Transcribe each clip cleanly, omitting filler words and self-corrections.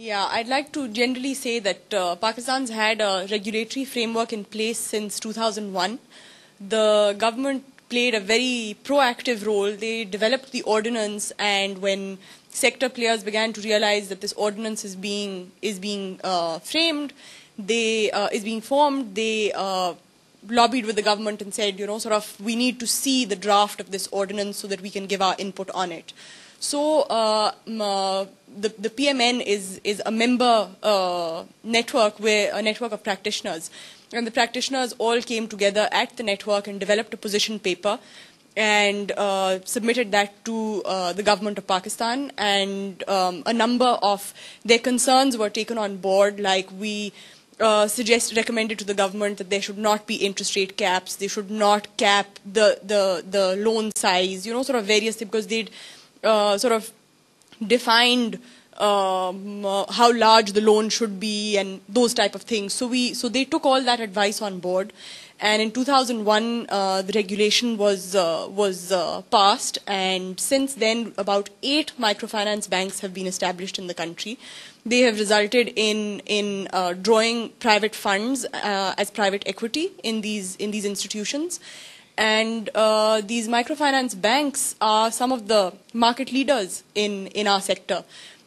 Yeah, I'd like to generally say that Pakistan's had a regulatory framework in place since 2001. The government played a very proactive role. They developed the ordinance, and when sector players began to realize that this ordinance is being framed, is being formed, they lobbied with the government and said, we need to see the draft of this ordinance so that we can give our input on it. So the PMN is a member network, a network of practitioners, and the practitioners all came together at the network and developed a position paper and submitted that to the government of Pakistan, and a number of their concerns were taken on board. Like we recommended to the government that there should not be interest rate caps, they should not cap the loan size, various things, because they'd defined how large the loan should be and those type of things. So they took all that advice on board, and in 2001 the regulation was passed, and since then about 8 microfinance banks have been established in the country. They have resulted in drawing private funds as private equity in these institutions. And these microfinance banks are some of the market leaders in our sector,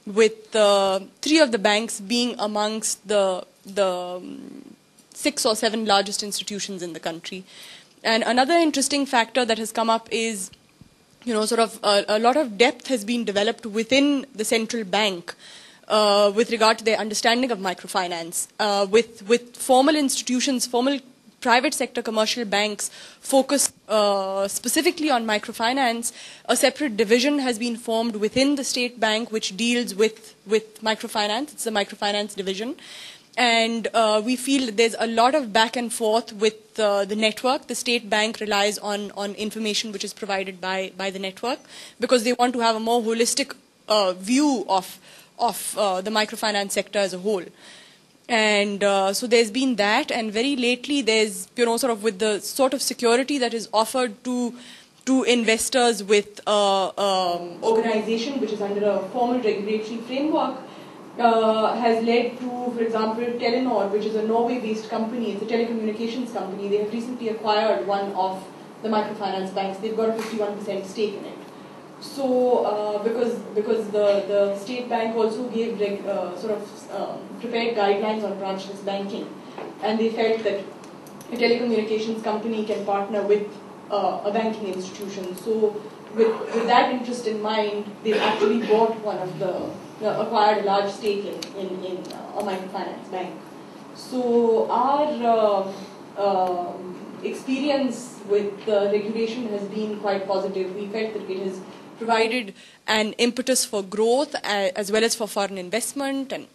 with 3 of the banks being amongst the 6 or 7 largest institutions in the country. And another interesting factor that has come up is, a lot of depth has been developed within the central bank with regard to their understanding of microfinance, with formal institutions, formal private sector commercial banks focus specifically on microfinance. A separate division has been formed within the state bank which deals with microfinance. It's the microfinance division. And we feel that there's a lot of back and forth with the network. The state bank relies on information which is provided by the network, because they want to have a more holistic view of the microfinance sector as a whole. And so there's been that, and very lately there's, with the sort of security that is offered to investors with organization which is under a formal regulatory framework, has led to, for example, Telenor, which is a Norway-based company. It's a telecommunications company. They have recently acquired one of the microfinance banks. They've got a 51% stake in it. So, because the state bank also gave prepared guidelines on branchless banking, and they felt that a telecommunications company can partner with a banking institution. So, with that interest in mind, they've actually bought acquired a large stake in a microfinance bank. So, our experience with the regulation has been quite positive. We felt that it has provided an impetus for growth as well as for foreign investment, and